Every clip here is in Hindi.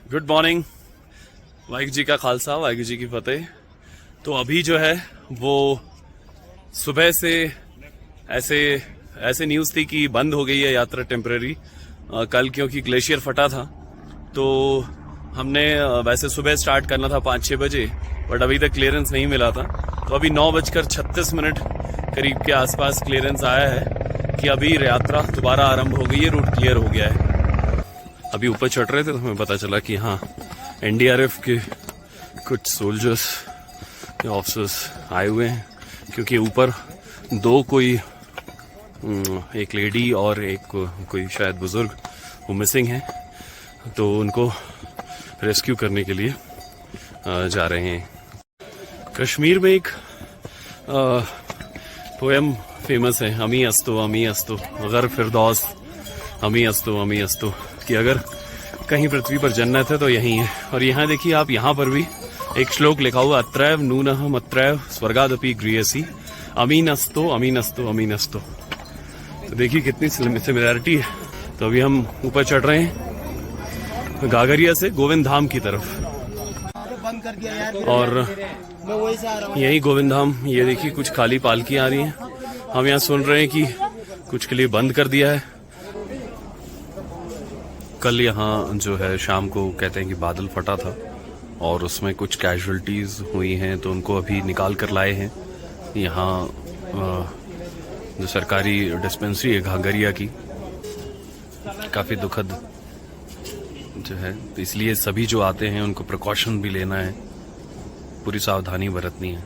Good morning. वाहिगुरू जी का खालसा, वाहिगुरू जी की फतेह। तो अभी जो है वो सुबह से ऐसे न्यूज़ थी कि बंद हो गई है यात्रा टेम्परेरी कल, क्योंकि ग्लेशियर फटा था। तो हमने वैसे सुबह स्टार्ट करना था 5-6 बजे, बट अभी तक क्लियरेंस नहीं मिला था। तो अभी 9:36 करीब के आसपास क्लियरेंस आया है कि अभी यात्रा दोबारा आरंभ हो गई है, रूट क्लियर हो गया है। अभी ऊपर चढ़ रहे थे तो हमें पता चला कि हाँ, एनडीआरएफ के कुछ सोल्जर्स या ऑफिसर्स आए हुए हैं, क्योंकि ऊपर दो कोई एक लेडी और एक कोई शायद बुजुर्ग वो मिसिंग हैं, तो उनको रेस्क्यू करने के लिए जा रहे हैं। कश्मीर में एक पोएम फेमस है, अमी अस्तो अगर फिरदौस अमी अस्तो, कि अगर कहीं पृथ्वी पर जन्नत है तो यही है। और यहाँ देखिए आप, यहाँ पर भी एक श्लोक लिखा हुआ, अत्रैव नूनः मत्रैव स्वर्गादपि गृह्यसि अमीनस्तो। तो देखिए कितनी सिमिलैरिटी है। तो अभी हम ऊपर चढ़ रहे हैं गागरिया से गोविंद धाम की तरफ, और यही गोविंद धाम, ये देखिए कुछ खाली पालकियां आ रही हैं। हम यहाँ सुन रहे हैं कि कुछ के लिए बंद कर दिया है। कल यहाँ जो है शाम को कहते हैं कि बादल फटा था और उसमें कुछ कैजुअलिटीज हुई हैं, तो उनको अभी निकाल कर लाए हैं। यहाँ जो सरकारी डिस्पेंसरी है घाघरिया की, काफी दुखद जो है, तो इसलिए सभी जो आते हैं उनको प्रिकॉशन भी लेना है, पूरी सावधानी बरतनी है।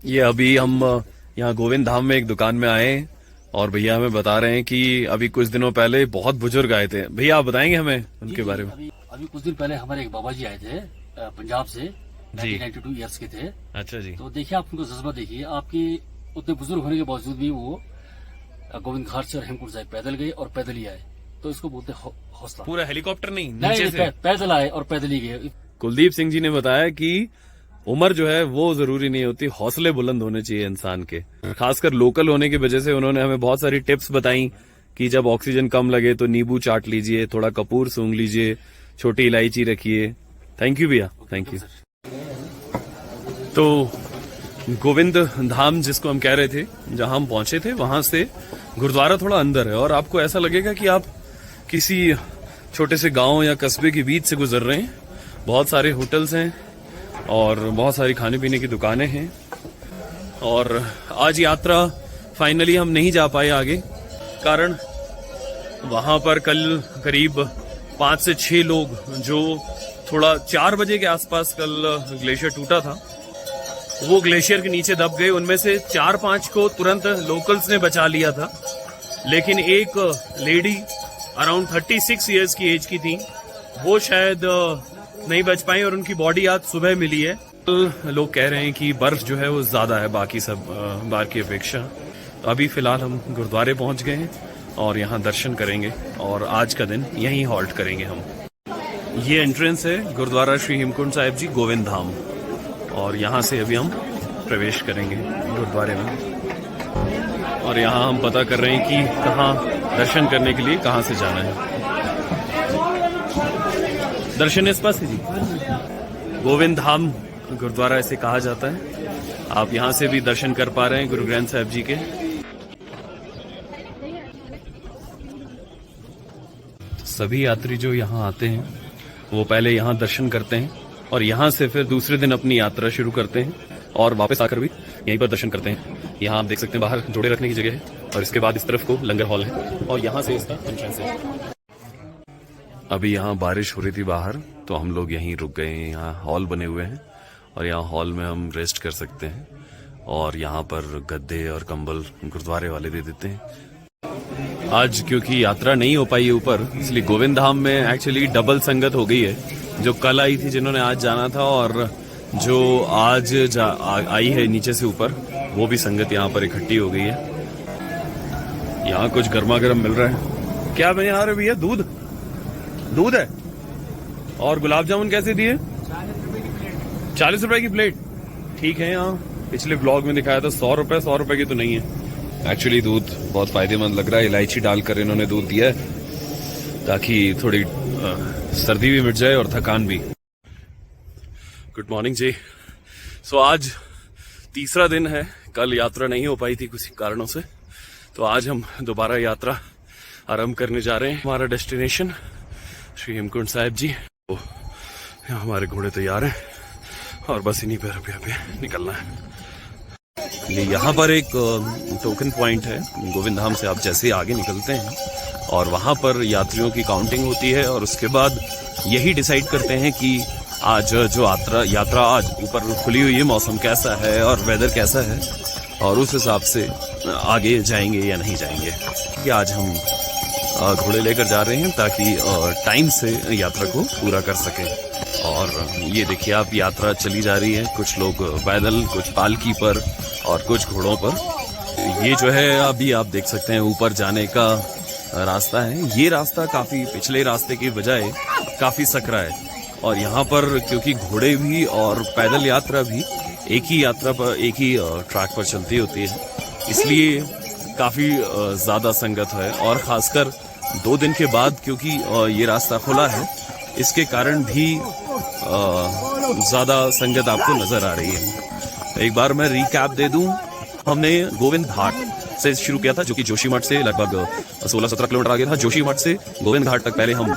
ये अभी हम यहाँ गोविंद धाम में एक दुकान में आए और भैया हमें बता रहे हैं कि अभी कुछ दिनों पहले बहुत बुजुर्ग आए थे। भैया आप बताएंगे हमें उनके बारे में? अभी कुछ दिन पहले हमारे एक बाबा जी आए थे पंजाब से, 92 ईयर्स के थे। अच्छा जी। तो देखिए आप उनको जज्बा देखिए, आपके उतने बुजुर्ग होने के बावजूद भी वो गोविंद घाट से हेमकुंड साहिब पैदल गए और पैदल ही आए। तो इसको बोलते हौसला। पूरा हेलीकॉप्टर नहीं, नीचे से पैदल आए और पैदल ही गए। कुलदीप सिंह जी ने बताया कि उम्र जो है वो जरूरी नहीं होती, हौसले बुलंद होने चाहिए इंसान के। खासकर लोकल होने की वजह से उन्होंने हमें बहुत सारी टिप्स बताई कि जब ऑक्सीजन कम लगे तो नींबू चाट लीजिए, थोड़ा कपूर सूंघ लीजिए, छोटी इलायची रखिए। थैंक यू भैया, थैंक यू। तो गोविंद धाम जिसको हम कह रहे थे, जहां हम पहुंचे थे, वहां से गुरुद्वारा थोड़ा अंदर है और आपको ऐसा लगेगा कि आप किसी छोटे से गांव या कस्बे के बीच से गुजर रहे हैं। बहुत सारे होटल्स हैं और बहुत सारी खाने पीने की दुकानें हैं। और आज यात्रा फाइनली हम नहीं जा पाए आगे, कारण वहां पर कल करीब 5 से 6 लोग, जो थोड़ा 4 बजे के आसपास कल ग्लेशियर टूटा था, वो ग्लेशियर के नीचे दब गए। उनमें से 4-5 को तुरंत लोकल्स ने बचा लिया था, लेकिन एक लेडी अराउंड 36 ईयर्स की एज की थी, वो शायद नहीं बच पाई और उनकी बॉडी आज सुबह मिली है। लोग कह रहे हैं कि बर्फ जो है वो ज्यादा है बाकी सब बार की अपेक्षा। तो अभी फिलहाल हम गुरुद्वारे पहुंच गए हैं और यहाँ दर्शन करेंगे और आज का दिन यहीं हॉल्ट करेंगे हम। ये एंट्रेंस है गुरुद्वारा श्री हेमकुंड साहिब जी गोविंद धाम, और यहाँ से अभी हम प्रवेश करेंगे गुरुद्वारे में। और यहाँ हम पता कर रहे हैं कि कहाँ दर्शन करने के लिए कहाँ से जाना है। दर्शन इस पास है जी, गोविंद धाम गुरुद्वारा इसे कहा जाता है। आप यहाँ से भी दर्शन कर पा रहे हैं गुरु ग्रंथ साहिब जी के। सभी यात्री जो यहाँ आते हैं वो पहले यहाँ दर्शन करते हैं और यहाँ से फिर दूसरे दिन अपनी यात्रा शुरू करते हैं और वापस आकर भी यहीं पर दर्शन करते हैं। यहाँ आप देख सकते हैं बाहर जोड़े रखने की जगह है और इसके बाद इस तरफ को लंगर हॉल है और यहाँ से इसका एंट्रेंस है। अभी यहाँ बारिश हो रही थी बाहर, तो हम लोग यहीं रुक गए हैं। यहाँ हॉल बने हुए हैं और यहाँ हॉल में हम रेस्ट कर सकते हैं और यहाँ पर गद्दे और कंबल गुरुद्वारे वाले दे देते हैं। आज क्योंकि यात्रा नहीं हो पाई है ऊपर, इसलिए गोविंद धाम में एक्चुअली डबल संगत हो गई है। जो कल आई थी जिन्होंने आज जाना था और जो आज आई है नीचे से ऊपर, वो भी संगत यहाँ पर इकट्ठी हो गई है। यहाँ कुछ गर्मा गर्म मिल रहा है। क्या बने आ रहे भैया? दूध है। और गुलाब जामुन कैसे दिए? 40 रुपए की प्लेट। ठीक है। यहाँ पिछले ब्लॉग में दिखाया था 100 रुपए, 100 रुपए की तो नहीं है। एक्चुअली दूध बहुत फायदेमंद लग रहा है। इलायची डालकर इन्होंने दूध दिया है ताकि थोड़ी सर्दी भी मिट जाए और थकान भी। गुड मॉर्निंग जी। सो आज तीसरा दिन है, कल यात्रा नहीं हो पाई थी कुछ कारणों से, तो आज हम दोबारा यात्रा आरंभ करने जा रहे हैं। हमारा डेस्टिनेशन श्री हेमकुंड साहिब जी। तो यहाँ हमारे घोड़े तैयार हैं और बस इन्हीं पे रुपया पे निकलना है। ये यहाँ पर एक टोकन पॉइंट है गोविंद धाम से। आप जैसे आगे निकलते हैं और वहाँ पर यात्रियों की काउंटिंग होती है और उसके बाद यही डिसाइड करते हैं कि आज जो यात्रा आज ऊपर खुली हुई है, मौसम कैसा है और वेदर कैसा है, और उस हिसाब से आगे जाएंगे या नहीं जाएंगे। कि आज हम घोड़े लेकर जा रहे हैं ताकि टाइम से यात्रा को पूरा कर सकें। और ये देखिए आप, यात्रा चली जा रही है, कुछ लोग पैदल, कुछ पालकी पर और कुछ घोड़ों पर। ये जो है अभी आप देख सकते हैं ऊपर जाने का रास्ता है। ये रास्ता काफी पिछले रास्ते की बजाय काफी सकरा है और यहाँ पर क्योंकि घोड़े भी और पैदल यात्रा भी एक ही यात्रा पर, एक ही ट्रैक पर चलती होती है, इसलिए काफी ज्यादा संगत है। और खासकर 2 दिन के बाद क्योंकि ये रास्ता खुला है, इसके कारण भी ज्यादा संगत आपको नजर आ रही है। एक बार मैं रिकैप दे दूं, हमने गोविंद घाट से शुरू किया था जो कि जोशीमठ से लगभग 16-17 किलोमीटर आगे था। जोशीमठ से गोविंद घाट तक पहले हम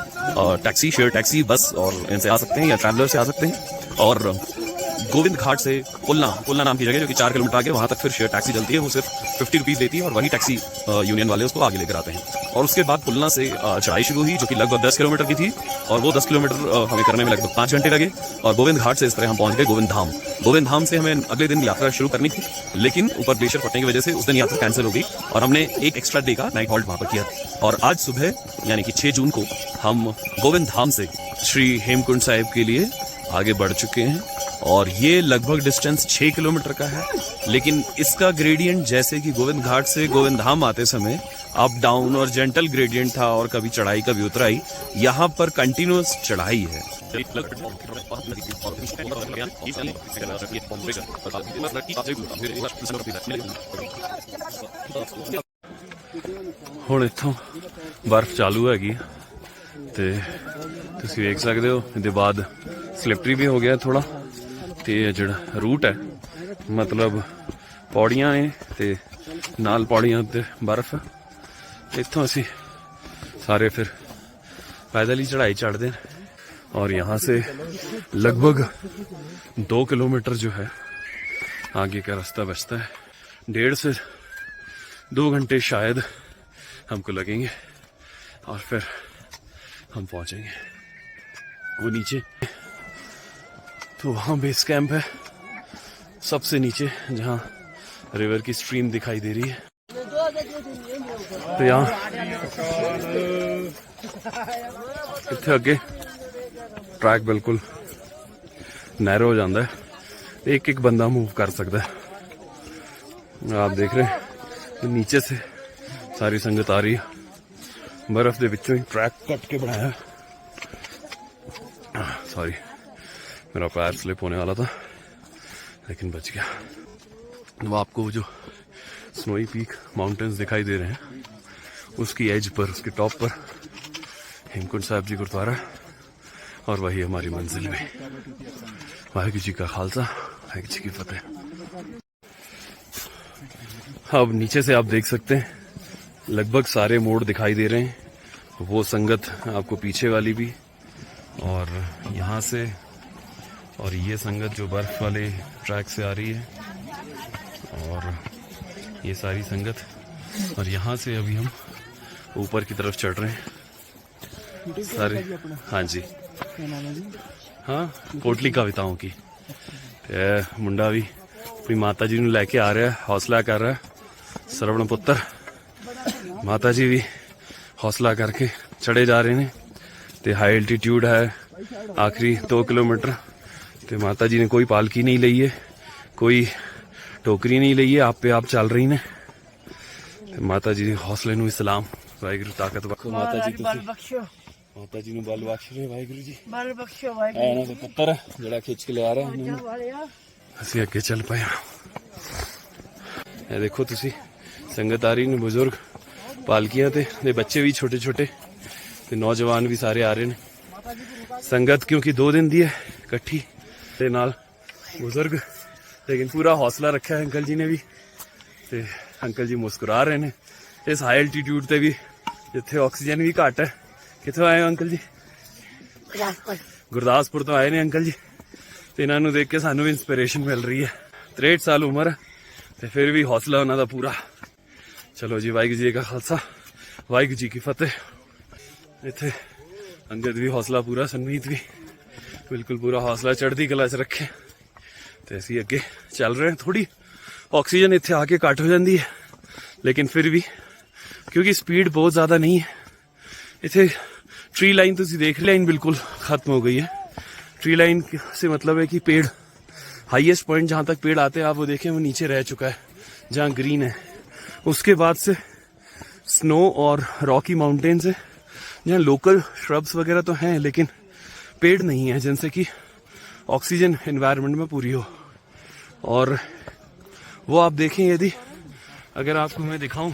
टैक्सी, शेयर टैक्सी, बस और इनसे आ सकते हैं या ट्रैवलर से आ सकते हैं। और गोविंद घाट से पुलना नाम की जगह जो कि 4 किलोमीटर आगे, वहां तक फिर शेयर टैक्सी चलती है। वो सिर्फ 50 रुपीज देती है और वही टैक्सी यूनियन वाले उसको आगे लेकर आते हैं। और उसके बाद पुलना से चढ़ाई शुरू हुई जो कि लगभग 10 किलोमीटर की थी और वो 10 किलोमीटर हमें करने में लगभग 5 घंटे लगे। और गोविंद घाट से इस तरह हम पहुंच गए गोविंद धाम। गोविंद धाम से हमें अगले दिन यात्रा शुरू करनी थी, लेकिन ऊपर ग्लेशियर फटने की वजह से उस दिन यात्रा कैंसिल हो गई और हमने एक एक्स्ट्रा डे का नाइट हॉल्ट वहां पर किया। और आज सुबह यानी कि 6 जून को हम गोविंद धाम से श्री हेमकुंड साहिब के लिए आगे बढ़ चुके हैं। और ये लगभग डिस्टेंस 6 किलोमीटर का है, लेकिन इसका ग्रेडियंट जैसे कि गोविंद घाट से गोविंद धाम आते समय अप डाउन और जेंटल ग्रेडियंट था और कभी चढ़ाई कभी उतराई, यहाँ पर कंटिन्यूअस चढ़ाई है। ਹੁਣ ਇੱਥੋਂ ਬਰਫ਼ ਚਾਲੂ ਹੈਗੀ ਤੇ ਤੁਸੀਂ ਵੇਖ ਸਕਦੇ ਹੋ। ਇਹਦੇ ਬਾਅਦ ਸਲਿਪਰੀ ਵੀ ਹੋ ਗਿਆ ਥੋੜਾ, ਤੇ ਜਿਹੜਾ ਰੂਟ ਹੈ ਮਤਲਬ ਪੌੜੀਆਂ ਨੇ ਤੇ ਨਾਲ ਪੌੜੀਆਂ ਉੱਤੇ ਬਰਫ਼। ਇੱਥੋਂ ਅਸੀਂ ਸਾਰੇ ਫਿਰ पैदल ही चढ़ाई चढ़ते हैं और यहाँ से लगभग 2 किलोमीटर जो है आगे का रास्ता बचता है। 1.5 से 2 घंटे शायद हमको लगेंगे और फिर हम पहुंचेंगे वो नीचे। तो वहाँ बेस कैंप है सबसे नीचे, जहाँ रिवर की स्ट्रीम दिखाई दे रही है। तो यहाँ इत्थे अगे ट्रैक बिल्कुल नैरो हो जाता है, एक एक बंदा मूव कर सकता है। आप देख रहे हैं नीचे से सारी संगत आ रही है, बर्फ के विचों ही ट्रैक कट के बनाया है। सॉरी, मेरा पैर स्लिप होने वाला था लेकिन बच गया। वो आपको जो स्नोई पीक माउंटेन्स दिखाई दे रहे हैं, उसकी एज पर, उसके टॉप पर हेमकुंड साहिब जी गुरुद्वारा और वही हमारी मंजिल में। वाहिगुरू जी का खालसा, वाहिगुरू जी की फतेह। अब नीचे से आप देख सकते हैं लगभग सारे मोड़ दिखाई दे रहे हैं। वो संगत आपको पीछे वाली भी और यहाँ से, और ये संगत जो बर्फ वाले ट्रैक से आ रही है और ये सारी संगत। और यहाँ से अभी हम ऊपर की तरफ चढ़ रहे हैं सारे। हाँ जी, हाँ, कोटली कविताओं की। मुंडा भी अपनी माता जी ਨੂੰ ਲੈ ਕੇ ਆ ਰਿਹਾ, ਹੌਸਲਾ ਕਰ ਰਿਹਾ। ਸਰਵਣ ਪੁੱਤਰ ਮਾਤਾ ਜੀ ਵੀ ਹੌਸਲਾ ਕਰਕੇ ਚੜੇ ਜਾ ਰਹੇ ਨੇ ਤੇ ਹਾਈ ਐਲਟੀਟਿਊਡ ਹੈ ਆਖਰੀ 2 किलोमीटर। ਤੇ ਮਾਤਾ ਜੀ ਨੇ ਕੋਈ ਪਾਲਕੀ ਨਹੀਂ ਲਈ ਹੈ, ਕੋਈ ਟੋਕਰੀ ਨਹੀਂ ਲਈ ਹੈ, ਆਪੇ ਆਪ ਚੱਲ ਰਹੀ ਨੇ। ਤੇ ਮਾਤਾ ਜੀ ਦੇ ਹੌਸਲੇ ਨੂੰ ਵੀ ਸਲਾਮ। ਵਾਹਿਗੁਰੂ ਤਾਕਤ ਬਖਸ਼ੋ ਮਾਤਾ ਜੀ, ਤੁਸੀਂ ਮਾਤਾ ਜੀ ਨੂੰ ਬਲ ਬਖਸ਼ ਰਹੇ। ਵਾਹਿਗੁਰੂ ਜੀ ਬਲ ਬਖਸ਼ੋ। ਵਾਹਿਗੁਰੂ ਇਹਨਾਂ ਦੇ ਪੁੱਤਰ ਜਿਹੜਾ ਖਿੱਚ ਕੇ ਲਿਆ ਰਿਹਾ, ਅਸੀਂ ਅੱਗੇ ਚੱਲ ਪਏ। ਇਹ ਦੇਖੋ ਤੁਸੀਂ ਸੰਗਤ ਆ ਰਹੀ ਨੇ, ਬਜ਼ੁਰਗ ਪਾਲਕੀਆਂ ਤੇ ਬੱਚੇ ਵੀ ਛੋਟੇ ਛੋਟੇ ਤੇ ਨੌਜਵਾਨ ਵੀ ਸਾਰੇ ਆ ਰਹੇ ਨੇ। संगत क्योंकि 2 दिन दी है इकट्ठी ते नाल बुजुर्ग, लेकिन पूरा हौसला रखा है अंकल जी ने भी। ते अंकल जी मुस्कुरा रहे हैं इस हाई एल्टीट्यूड ते भी, जिथे ऑक्सीजन भी घट है। कितों आए हो अंकल जी? गुरदासपुर तो आए ने अंकल जी। ते इन्हां नूं देख के सानू भी इंस्पिरेशन मिल रही है। 63 साल उम्र है ते फिर भी हौसला उन्हां दा पूरा। चलो जी, वाहिगुरू जी का खालसा वाहिगुरू जी की फतेह। इत्थे अंगद भी हौसला पूरा, सनमीत भी बिल्कुल पूरा हौसला चढ़ती कला च रखे ते असीं अगे चल रहे हैं। थोड़ी ऑक्सीजन इत्थे आके घट हो जाती है, लेकिन फिर भी क्योंकि स्पीड बहुत ज्यादा नहीं है। इत्थे ट्री लाइन तुसीं देख, लाइन बिल्कुल खत्म हो गई है। ट्री लाइन से मतलब है कि पेड़, हाईएस्ट पॉइंट जहां तक पेड़ आते हैं आप वो देखें, वो नीचे रह चुका है जहां ग्रीन है। उसके बाद से स्नो और रॉकी माउंटेन्स है जहाँ लोकल श्रब्स वगैरह तो हैं, लेकिन पेड़ नहीं है जिनसे कि ऑक्सीजन एनवायरनमेंट में पूरी हो। और वो आप देखें, यदि अगर आपको मैं दिखाऊं,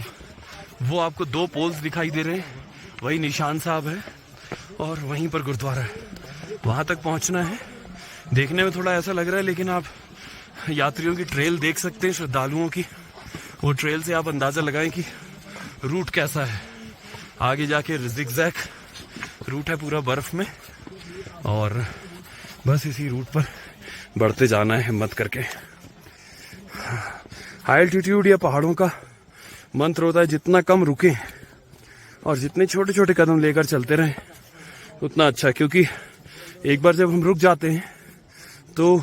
वो आपको 2 पोल्स दिखाई दे रहे हैं, वही निशान साहब है और वहीं पर गुरुद्वारा है। वहां तक पहुंचना है। देखने में थोड़ा ऐसा लग रहा है, लेकिन आप यात्रियों की ट्रेल देख सकते हैं, श्रद्धालुओं की। वो ट्रेल से आप अंदाजा लगाएं कि रूट कैसा है। आगे जाके जिगजैग रूट है पूरा बर्फ में, और बस इसी रूट पर बढ़ते जाना है हिम्मत करके। हाई एल्टीट्यूड या पहाड़ों का मंत्र होता है, जितना कम रुके और जितने छोटे छोटे कदम लेकर चलते रहें उतना अच्छा। क्योंकि एक बार जब हम रुक जाते हैं तो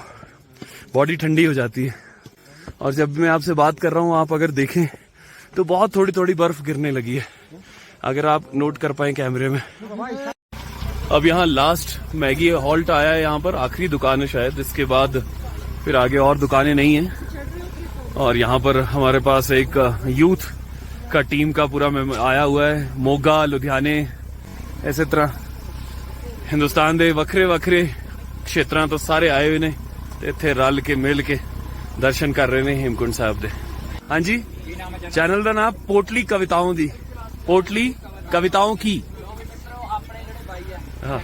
बॉडी ठंडी हो जाती है। और जब मैं आपसे बात कर रहा हूँ, आप अगर देखें तो बहुत थोड़ी थोड़ी बर्फ गिरने लगी है, अगर आप नोट कर पाए कैमरे में। अब यहाँ लास्ट मैगी हॉल्ट आया है, यहाँ पर आखिरी दुकान है शायद। इसके बाद फिर आगे और दुकानें नहीं हैं। और यहाँ पर हमारे पास एक यूथ का टीम का पूरा आया हुआ है। मोगा, लुधियाने, इस तरह हिंदुस्तान के वखरे वखरे क्षेत्रों तो सारे आए हुए ने, इत्थे रल के मिल के दर्शन कर रहे हैं हेमकुंड साहब दे। हाँ जी, चैनल का नाम पोटली कविताओं दी, पोटली कविताओं की। हाँ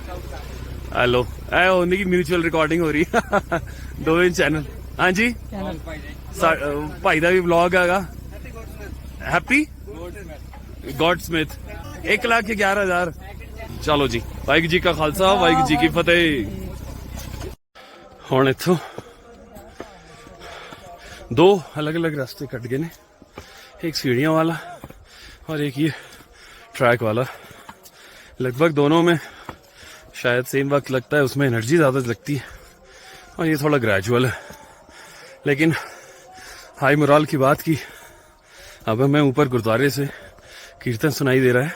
हेलो, ऐ होने की म्यूचुअल रिकॉर्डिंग हो रही है। 2 इंच चैनल। हाँ जी, भाई का भी व्लॉग हैगा। Happy God Smith 1,11,000। चलो जी, वाहिगुरू जी का खालसा वाहिगुरू जी की फतेह। हुण इत्थों 2 अलग अलग रास्ते कट गए ने, एक सीढ़ियां वाला और एक ये ट्रैक वाला। लगभग दोनों में शायद सेम वक्त लगता है, उसमें एनर्जी ज़्यादा लगती है और ये थोड़ा ग्रेजुअल है। लेकिन हाई मोराल की बात की। अब मैं ऊपर गुरुद्वारे से कीर्तन सुनाई दे रहा है,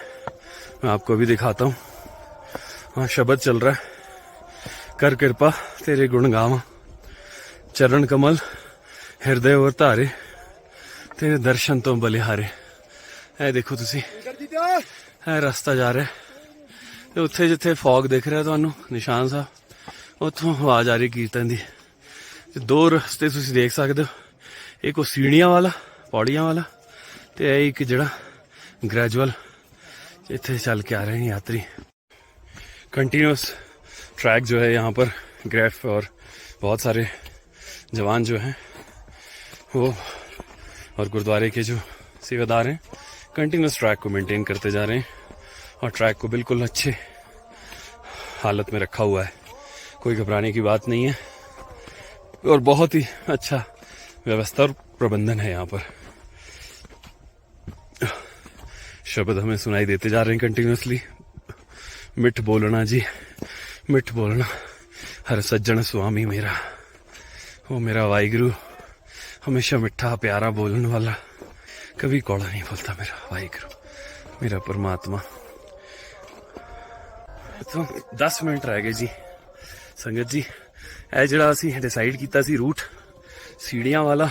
मैं आपको अभी दिखाता हूँ। वहाँ शब्द चल रहा है, कर कृपा तेरे गुण गावा, चरण कमल हृदय और धारे, तेरे दर्शन तो बलिहारे। ऐ देखो तुसी, ऐ रास्ता जा रहा है ते उत्थे जिथे फॉग दिख रहा तुहानू निशान साहब, उत्थों आवाज आ रही कीर्तन दी। 2 रास्ते तुसी देख सकते हो, एक वो सीढ़ियां वाला पौड़ियां वाला, ते एक जड़ा ग्रेजुअल इत्थे चल के आ रहे हैं यात्री। कंटिन्यूस ट्रैक जो है यहाँ पर, ग्रेफ और बहुत सारे जवान जो हैं वो और गुरुद्वारे के जो सेवादार हैं कंटिन्यूस ट्रैक को मेंटेन करते जा रहे हैं और ट्रैक को बिल्कुल अच्छे हालत में रखा हुआ है। कोई घबराने की बात नहीं है और बहुत ही अच्छा व्यवस्था और प्रबंधन है यहाँ पर। शब्द हमें सुनाई देते जा रहे हैं कंटिन्यूसली। मिठ बोलना जी, मिठ बोलना हर सज्जन स्वामी मेरा, वो मेरा वाहिगुरु हमेशा मिठा प्यारा बोलने वाला, कभी कौड़ा नहीं बोलता मेरा वाहिगुरु, मेरा परमात्मा। तो 10 मिनट रह गए जी संगत जी। ਇਹ ਜਿਹੜਾ ਅਸੀਂ डिसाइड ਕੀਤਾ ਸੀ रूट सीढ़ियां वाला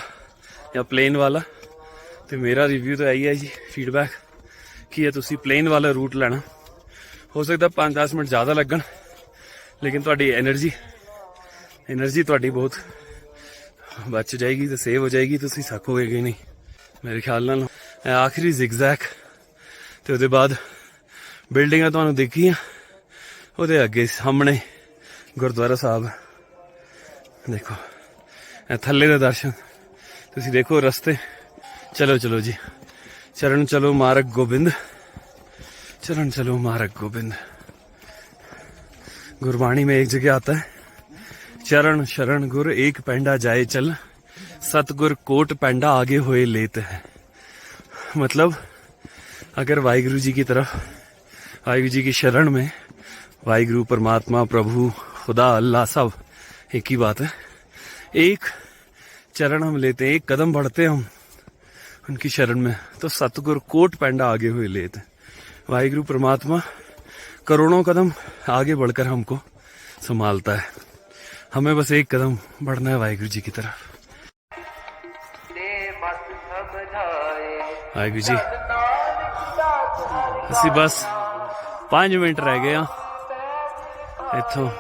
या प्लेन वाला, तो मेरा रिव्यू तो यही है जी, फीडबैक कि तुसी प्लेन वाला रूट लेना। हो सकता 5-10 मिनट ज़्यादा लगन, लेकिन तुहाडी एनर्जी तुहाडी बहुत बच जाएगी तो सेव हो जाएगी, तुसी थकोगे कि नहीं मेरे ख्याल नाल। आखिरी जिगजैग ते उहदे बाद बिल्डिंगां तुहानूं दिखियां ਉਹਦੇ ਅੱਗੇ ਸਾਹਮਣੇ ਗੁਰਦੁਆਰਾ ਸਾਹਿਬ ਦੇਖੋ, ਇਹ ਥੱਲੇ ਦੇ ਦਰਸ਼ਨ ਤੁਸੀਂ ਦੇਖੋ ਰਸਤੇ। चलो चलो जी, चरण चलो मार्ग गोबिंद, चरण चलो मार्ग गोबिंद। गुरबाणी में एक जगह आता है, चरण शरण गुर एक पैंडा जाए चल, सतगुर कोट पैंडा आगे होए लेत है। मतलब अगर वाहिगुरु जी की तरफ, वाहिगुरु जी की शरण में, वाहिगुरु परमात्मा प्रभु खुदा अल्लाह सब एक ही बात है। एक चरण हम लेते हैं, एक कदम बढ़ते हैं हम उनकी शरण में, तो सतगुर कोट पैंडा आगे हुए लेते। वाहिगुरु परमात्मा करोड़ों कदम आगे बढ़कर हमको संभालता है, हमें बस एक कदम बढ़ना है वाहिगुरु जी की तरफ। वाहिगुरु जी, ਅਸੀਂ बस 5 मिनट रह गए हाँ इत्थों।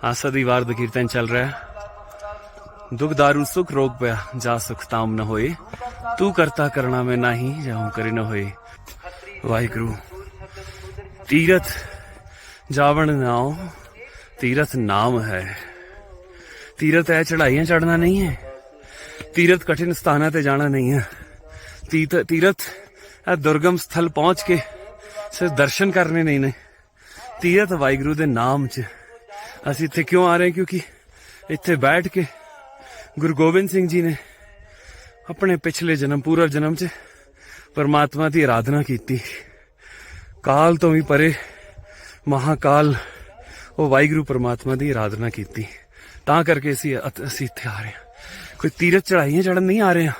आसा दी वार दा कीर्तन चल रहा है। दुख दारू सुख रोग पया, जा सुख ताम न होए, तू करता करना में नाही, जाऊं करे न होए। वाहिगुरु तीरथ जावण नाओ, तीरथ नाम है। तीरथ है चढ़ाइयां चढ़ना नहीं है, तीरथ कठिन स्थाना ते जाना नहीं है। तीरथ है दुर्गम स्थल पहुंच के सिर्फ दर्शन करने नहीं ने। तीरथ वाहिगुरु दे नाम च ਅਸੀਂ ਇੱਥੇ ਕਿਉਂ ਆ ਰਹੇ, ਕਿਉਂਕਿ ਇੱਥੇ ਬੈਠ ਕੇ ਗੁਰੂ ਗੋਬਿੰਦ ਸਿੰਘ ਜੀ ਨੇ ਆਪਣੇ ਪਿਛਲੇ ਜਨਮ, ਪੂਰਵ ਜਨਮ 'ਚ ਪਰਮਾਤਮਾ ਦੀ ਆਰਾਧਨਾ ਕੀਤੀ। ਕਾਲ ਤੋਂ ਵੀ ਪਰੇ ਮਹਾਕਾਲ ਉਹ ਵਾਹਿਗੁਰੂ ਪਰਮਾਤਮਾ ਦੀ ਆਰਾਧਨਾ ਕੀਤੀ, ਤਾਂ ਕਰਕੇ ਅਸੀਂ ਇੱਥੇ ਆ ਰਹੇ ਹਾਂ। ਕੋਈ ਤੀਰਥ ਚੜਾਈਆਂ ਚੜਨ ਨਹੀਂ ਆ ਰਹੇ ਹਾਂ,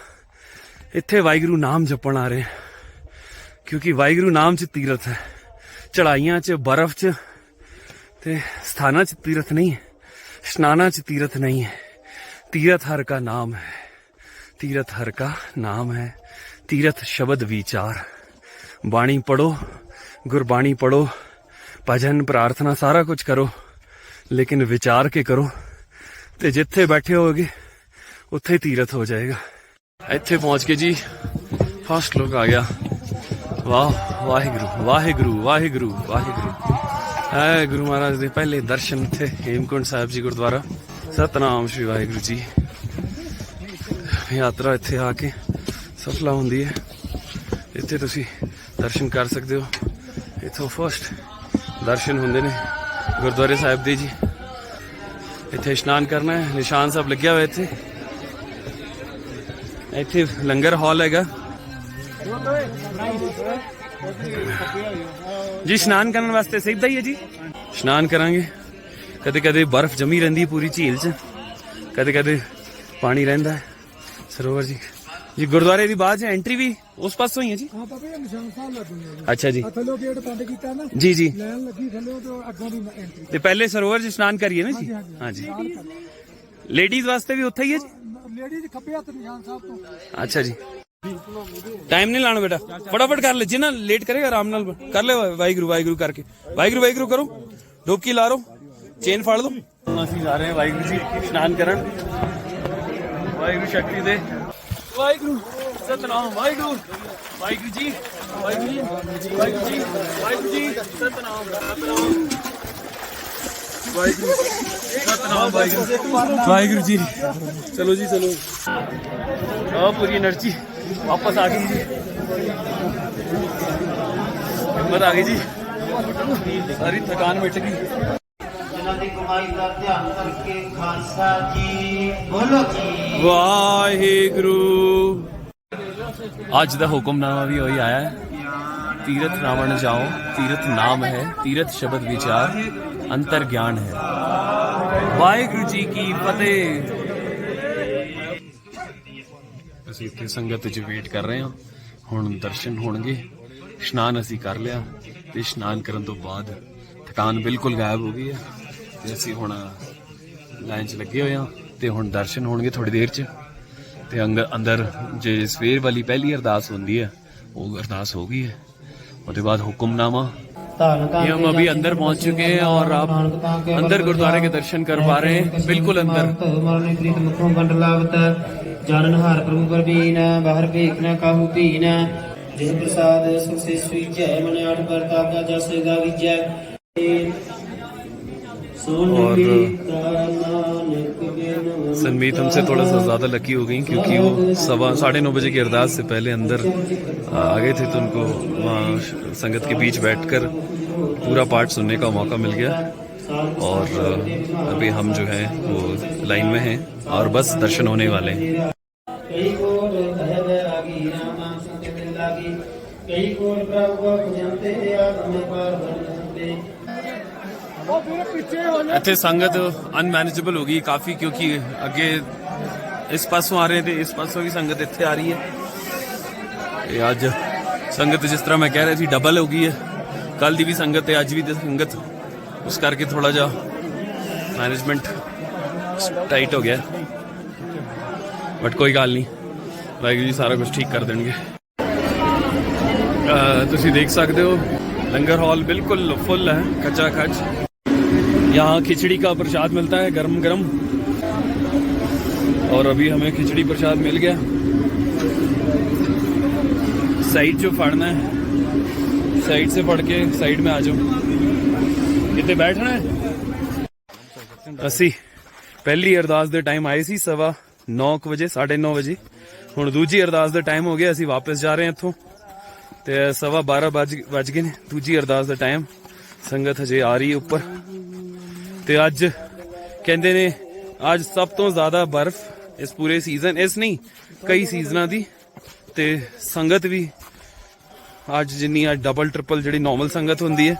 ਇੱਥੇ ਵਾਹਿਗੁਰੂ ਨਾਮ ਜਪਣ ਆ ਰਹੇ ਹਾਂ। ਕਿਉਂਕਿ ਵਾਹਿਗੁਰੂ ਨਾਮ 'ਚ ਤੀਰਥ ਹੈ, ਚੜਾਈਆਂ 'ਚ, ਬਰਫ਼ 'ਚ ਤੇ ਸਥਾਨਾਂ 'ਚ ਤੀਰਥ ਨਹੀਂ ਹੈ, ਇਸ਼ਨਾਨਾਂ 'ਚ ਤੀਰਥ नहीं है। तीरथ हर का नाम है, तीरथ हर का नाम है। तीरथ शब्द विचार, बाणी पढ़ो, गुरबाणी पढ़ो, भजन प्रार्थना सारा कुछ करो, लेकिन विचार के करो ते जिथे बैठे होगे उत्थे तीरथ हो जाएगा। इत्थे पहुंच के जी फर्स्ट लुक आ गया। वाह वाहिगुरु वाहिगुरु वाहिगुरु वाहिगुरु। है गुरु महाराज के पहले दर्शन थे हेमकुंड साहिब जी गुरुद्वारा। सतनाम श्री वाहिगुरु जी। यात्रा इत्थे आके सफला हुंदी है, इत्थे तुसी दर्शन कर सकते हो। इत्थों फर्स्ट दर्शन हुंदे ने गुरुद्वारे साहिब दे जी। इत्थे इशनान करना है, निशान सब लग्या हुआ इत्थे। इत्थे लंगर हॉल हैगा जी। स्नान करने वास्ते सीधा ही है जी, स्नान करांगे। कदे कदे बर्फ जमी रहिंदी है पूरी झील च, कदे कदे पानी रहिंदा है सरोवर जी। जी गुरुद्वारे दी बात है, एंट्री भी उस पासों ही है जी। अच्छा जी जी जी। ते पहले सरोवर च स्नान करिए ना जी। हाँ जी। लेडीज वास्ते भी उत्थे ही है जी। अच्छा जी। टाइम नहीं लाना बेटा, फटाफट कर ले, जिन्ना लेट करेगा आराम नाल कर ले। वाहिगुरु वाहिगुरु करके वाहिगुरु वाहिगुरु करो, डुबकी ला लो, चेन फाड़ दो। ਅਸੀਂ ਜਾ ਰਹੇ ਹਾਂ ਵਾਹਿਗੁਰੂ ਜੀ ਇਸ਼ਨਾਨ ਕਰਨ। ਵਾਹਿਗੁਰੂ ਸ਼ਕਤੀ ਦੇ, ਵਾਹਿਗੁਰੂ ਸਤਨਾਮ, ਵਾਹਿਗੁਰੂ ਵਾਹਿਗੁਰੂ ਜੀ, ਵਾਹਿਗੁਰੂ ਜੀ ਵਾਹਿਗੁਰੂ ਜੀ ਵਾਹਿਗੁਰੂ ਜੀ ਸਤਨਾਮ ਸਤਨਾਮ ਵਾਹਿਗੁਰੂ ਸਤਨਾਮ ਵਾਹਿਗੁਰੂ ਵਾਹਿਗੁਰੂ ਜੀ। चलो जी चलो। पूरी एनर्जी वापस आ गई जी, हिम्मत आ गई जी, सारी थकान मिट गई। वाहिगुरु। अज दा हुक्मनामा भी वही आया है, तीरथ रावण जाओ, तीरथ नाम है, तीरथ शब्द विचार, अंतर ज्ञान है। वाहिगुरु जी की फतेह। ਅਸੀਂ ਇੱਥੇ ਸੰਗਤ 'ਚ ਵੇਟ ਕਰ ਰਹੇ ਹਾਂ, ਹੁਣ ਦਰਸ਼ਨ ਹੋਣਗੇ। ਇਸ਼ਨਾਨ ਅਸੀਂ ਕਰ ਲਿਆ ਤੇ ਇਸ਼ਨਾਨ ਕਰਨ ਤੋਂ ਬਾਅਦ ਥਕਾਨ ਬਿਲਕੁਲ ਗਾਇਬ ਹੋ ਗਈ ਹੈ ਤੇ ਅਸੀਂ ਹੁਣ ਲਾਈਨ 'ਚ ਲੱਗੇ ਹੋਏ ਹਾਂ ਤੇ ਹੁਣ ਦਰਸ਼ਨ ਹੋਣਗੇ ਥੋੜੀ ਦੇਰ 'ਚ। ਤੇ ਅੰਦਰ ਜੇ ਸਵੇਰ ਵਾਲੀ ਪਹਿਲੀ ਅਰਦਾਸ ਹੁੰਦੀ ਹੈ ਉਹ ਅਰਦਾਸ ਹੋ ਗਈ ਹੈ, ਉਹਦੇ ਬਾਅਦ ਹੁਕਮਨਾमा। ये हम अभी अंदर पहुंच चुके हैं और आप अंदर गुरुद्वारे के दर्शन कर पा रहे हैं, बिल्कुल अंदर। जाननहार प्रभु परवीन बाहर भेख न काहू भीन जय प्रसाद सक्सेसफुल जय मन आठ करता का जैसे गावी जय और सनमीत हमसे थोड़ा सा ज़्यादा लकी हो गई क्योंकि वो 9:15 बजे की अरदास से पहले अंदर आ गए थे, तो उनको वहाँ संगत के बीच बैठकर पूरा पाठ सुनने का मौका मिल गया। और अभी हम जो है वो लाइन में हैं और बस दर्शन होने वाले हैं। ਇੱਥੇ ਸੰਗਤ ਅਨਮੈਨੇਜੇਬਲ ਹੋ ਗਈ ਕਾਫੀ, ਕਿਉਂਕਿ ਅੱਗੇ ਇਸ ਪਾਸੋਂ ਆ ਰਹੇ थे, इस पासों भी संगत ਇੱਥੇ आ रही है। ਇਹ ਅੱਜ ਸੰਗਤ ਜਿਸ ਤਰ੍ਹਾਂ ਮੈਂ ਕਹਿ ਰਿਹਾ ਸੀ ਡਬਲ ਹੋ ਗਈ ਹੈ, ਕੱਲ ਦੀ ਵੀ ਸੰਗਤ ਹੈ ਅੱਜ ਵੀ ਤੇ ਸੰਗਤ, ਉਸ ਕਰਕੇ ਥੋੜਾ ਜਿਹਾ ਮੈਨੇਜਮੈਂਟ ਟਾਈਟ ਹੋ ਗਿਆ, ਬਟ ਕੋਈ ਗੱਲ ਨਹੀਂ, ਵਾਹਿਗੁਰੂ ਜੀ ਸਾਰਾ ਕੁਝ ਠੀਕ ਕਰ ਦੇਣਗੇ। ਤੁਸੀਂ ਦੇਖ ਸਕਦੇ ਹੋ लंगर हॉल बिल्कुल फुल है, खचा खच। यहाँ खिचड़ी का प्रसाद मिलता है गरम गरम, और अभी हमें खिचड़ी प्रसाद मिल गया। साइड जो फाड़ना है, साइड से फड़ के साइड में आ जाओ। कितने बैठना है? ਅਸੀਂ ਪਹਿਲੀ ਅਰਦਾਸ ਦੇ ਟਾਈਮ ਆਏ ਸੀ 9:15 ਵਜੇ, 9:30 ਵਜੇ। ਹੁਣ ਦੂਜੀ ਅਰਦਾਸ ਦਾ ਟਾਈਮ ਹੋ ਗਿਆ, ਅਸੀਂ ਵਾਪਸ ਜਾ ਰਹੇ ਹਾਂ ਇੱਥੋਂ ਤੇ 12:15 ਵੱਜ ਗਏ ਨੇ। ਦੂਜੀ ਅਰਦਾਸ ਦਾ ਟਾਈਮ, ਸੰਗਤ ਹਜੇ ਆ ਰਹੀ ਹੈ ਉੱਪਰ। ਤੇ ਅੱਜ ਕਹਿੰਦੇ ਨੇ ਅੱਜ ਸਭ ਤੋਂ ਜ਼ਿਆਦਾ ਬਰਫ਼ ਇਸ ਪੂਰੇ ਸੀਜ਼ਨ, ਇਸ ਨਹੀਂ ਕਈ ਸੀਜ਼ਨਾਂ ਦੀ, ਤੇ ਸੰਗਤ ਵੀ ਅੱਜ ਜਿੰਨੀ ਅੱਜ ਡਬਲ ਟ੍ਰਿਪਲ ਜਿਹੜੀ ਨਾਰਮਲ ਸੰਗਤ ਹੁੰਦੀ ਹੈ,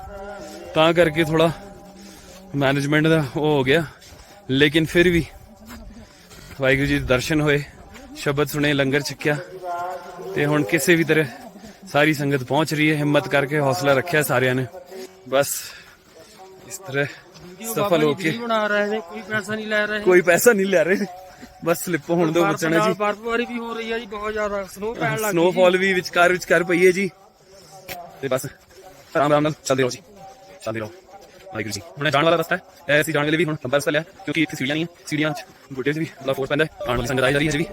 ਤਾਂ ਕਰਕੇ ਥੋੜਾ ਮੈਨੇਜਮੈਂਟ ਦਾ ਉਹ ਹੋ ਗਿਆ। ਲੇਕਿਨ ਫਿਰ ਵੀ ਵਾਹਿਗੁਰੂ ਜੀ ਦੇ ਦਰਸ਼ਨ ਹੋਏ, ਸ਼ਬਦ ਸੁਣੇ, ਲੰਗਰ ਛਕਿਆ, ਤੇ ਹੁਣ ਕਿਸੇ ਵੀ ਤਰ੍ਹਾਂ सारी संगत पहुंच रही है। हिम्मत करके हौसला रखा है सारिया ने, बस इस तरह सफल होके बना रहे हैं, कोई पैसा नहीं ले रहे, कोई पैसा नहीं ले रहे, बस स्लिप होने दो बचने जी। बर्फबारी भी हो रही है जी, बहुत ज्यादा स्नोफॉल भी विचकार पई है जी, ते बस आराम आराम चलते रहो जी, चलते रहो। वाहिगुरू जी हुणे जाने वाला रास्ता है, ऐसी जाने वाले भी हुण बर्फ लिया, क्योंकि इतनी सीढ़ियां नहीं है, सीढ़ियां बुढ़े भी मतलब फोर्स पैंदा है। आने वाली संगत आई जा रही है जी,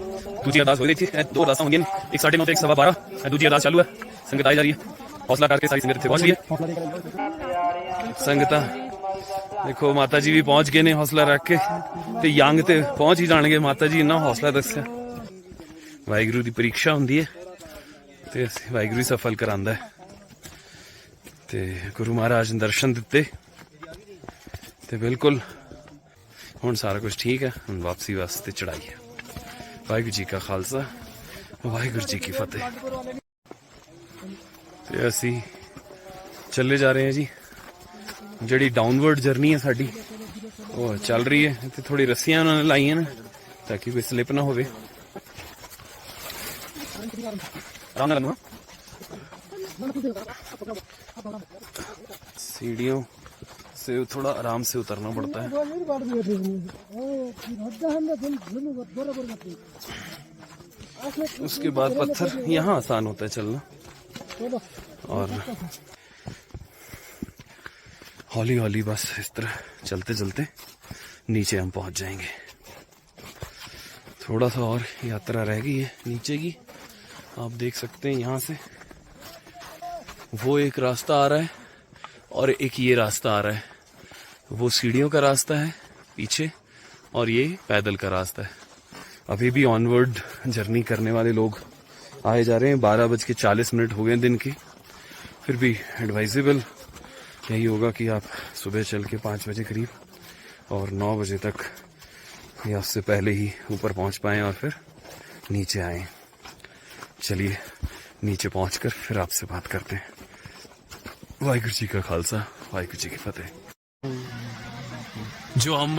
दूसरी अरदास हो रही थी, दो अरदासां होंगी, एक 9:30 ਤੇ 12:15, दूसरी अरदास चालू है, संगत आई जा रही है। हौसला करके सारी संगत इत्थे पहुंच रही है। संगतां देखो माता जी भी पहुंच गए ने हौसला रख के, ते यंग ते पहुंच ही जाणगे। माता जी इन्ना हौसला दस्सिया, वाहिगुरू दी परीक्षा हुंदी है ते वाहिगुरू सफल करांदा है। ते गुरु महाराज ने दर्शन दिते ਤੇ ਬਿਲਕੁਲ ਹੁਣ ਸਾਰਾ ਕੁਝ ਠੀਕ ਹੈ। ਹੁਣ ਵਾਪਸੀ ਵਾਸਤੇ ਚੜਾਈ ਹੈ। ਵਾਹਿਗੁਰੂ ਜੀ ਕਾ ਖਾਲਸਾ, ਵਾਹਿਗੁਰੂ ਜੀ ਕੀ ਫਤਿਹ। ਤੇ ਅਸੀਂ ਚੱਲੇ ਜਾ ਰਹੇ ਹਾਂ ਜੀ। ਜਿਹੜੀ ਡਾਊਨਵਰਡ ਜਰਨੀ ਹੈ ਸਾਡੀ ਉਹ ਚੱਲ ਰਹੀ ਹੈ। ਇੱਥੇ ਥੋੜੀ ਰੱਸੀਆਂ ਉਹਨਾਂ ਨੇ ਲਾਈਆਂ ਨੇ ਤਾਂ ਕਿ ਕੋਈ ਸਲਿਪ ਨਾ ਹੋਵੇ। ਆਰਾਮ ਨਾਲ सीढ़ियों से थोड़ा आराम से उतरना पड़ता है। उसके बाद पत्थर यहाँ आसान होता है चलना, और हौली हौली बस इस तरह चलते चलते नीचे हम पहुंच जाएंगे। थोड़ा सा और यात्रा रह गई है नीचे की, आप देख सकते हैं। यहाँ से वो एक रास्ता आ रहा है और एक ये रास्ता आ रहा है। वो सीढ़ियों का रास्ता है पीछे, और ये पैदल का रास्ता है। अभी भी ऑनवर्ड जर्नी करने वाले लोग आए जा रहे हैं। 12:40 हो गए दिन के। फिर भी एडवाइजेबल यही होगा कि आप सुबह चल के 5 बजे करीब और 9 बजे तक या उससे पहले ही ऊपर पहुंच पाएं और फिर नीचे आएं। चलिए नीचे पहुंचकर फिर आपसे बात करते हैं। वाहिगुरू जी का खालसा, वाहिगुरू जी की फतेह। जो हम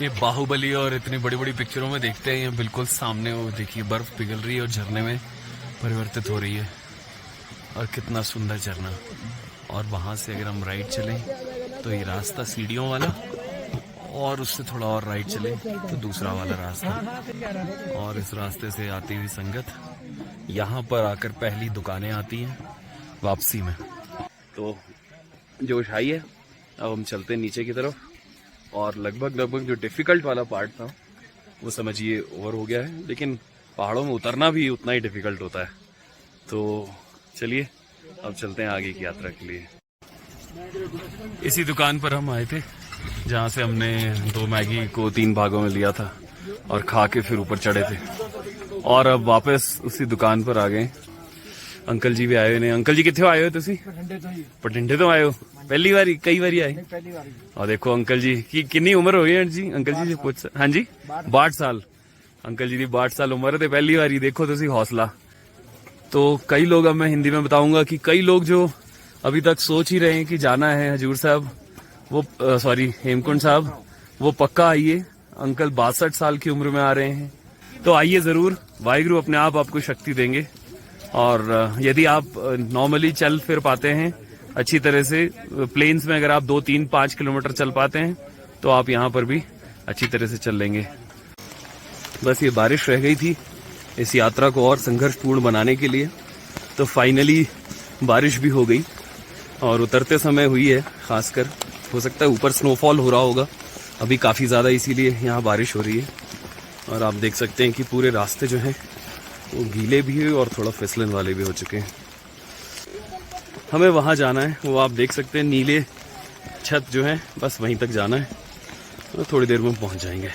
ये बाहुबली और इतनी बड़ी बड़ी पिक्चरों में देखते हैं, ये बिल्कुल सामने वो देखिए बर्फ पिघल रही है और झरने में परिवर्तित हो रही है। और कितना सुंदर झरना। और वहां से अगर हम राइट चलें तो ये रास्ता सीढ़ियों वाला, और उससे थोड़ा और राइट चले तो दूसरा वाला रास्ता। और इस रास्ते से आती हुई संगत यहाँ पर आकर पहली दुकानें आती हैं वापसी में। तो जोश आई है। अब हम चलते हैं नीचे की तरफ, और लगभग जो डिफिकल्ट वाला पार्ट था वो समझिए ओवर हो गया है। लेकिन पहाड़ों में उतरना भी उतना ही डिफिकल्ट होता है। तो चलिए अब चलते हैं आगे की यात्रा के लिए। इसी दुकान पर हम आए थे जहाँ से हमने 2 मैगी को 3 भागों में लिया था और खा के फिर ऊपर चढ़े थे, और अब वापस उसी दुकान पर आ गए। अंकल जी भी आए हुए ने। अंकल जी कितने आए हो तुसी? पटिंडे तो आए हो? पहली बारी कई बारी आए? और देखो अंकल जी की कितनी उम्र हो गई है जी? अंकल जी से पूछ। हाँ जी 62 साल अंकल जी की 62 साल उम्र है। पहली बारी देखो तुसी हौसला। तो कई लोग, अब मैं हिंदी में बताऊंगा कि कई लोग जो अभी तक सोच ही रहे हैं कि जाना है हजूर साहब, वो हेमकुंड साहब, वो पक्का आइए। अंकल 62 साल की उम्र में आ रहे हैं, तो आइए जरूर। वाहिगुरु अपने आप आपको शक्ति देंगे। और यदि आप नॉर्मली चल फिर पाते हैं अच्छी तरह से, प्लेन्स में अगर आप 2, 3, 5 किलोमीटर चल पाते हैं तो आप यहाँ पर भी अच्छी तरह से चल लेंगे। बस ये बारिश रह गई थी इस यात्रा को और संघर्षपूर्ण बनाने के लिए, तो फाइनली बारिश भी हो गई और उतरते समय हुई है। खासकर हो सकता है ऊपर स्नोफॉल हो रहा होगा अभी काफ़ी ज़्यादा, इसीलिए यहाँ बारिश हो रही है। और आप देख सकते हैं कि पूरे रास्ते जो हैं वो गीले भी है और थोड़ा फिसलन वाले भी हो चुके हैं। हमें वहाँ जाना है, वो आप देख सकते हैं नीले छत जो है, बस वहीं तक जाना है, तो थोड़ी देर में पहुँच जाएंगे।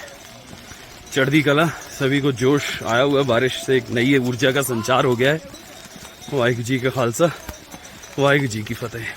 चढ़ती कला सभी को जोश आया हुआ है, बारिश से एक नई ऊर्जा का संचार हो गया है। वाहिगुरू जी का खालसा, वाहिगुरू जी की फतेह।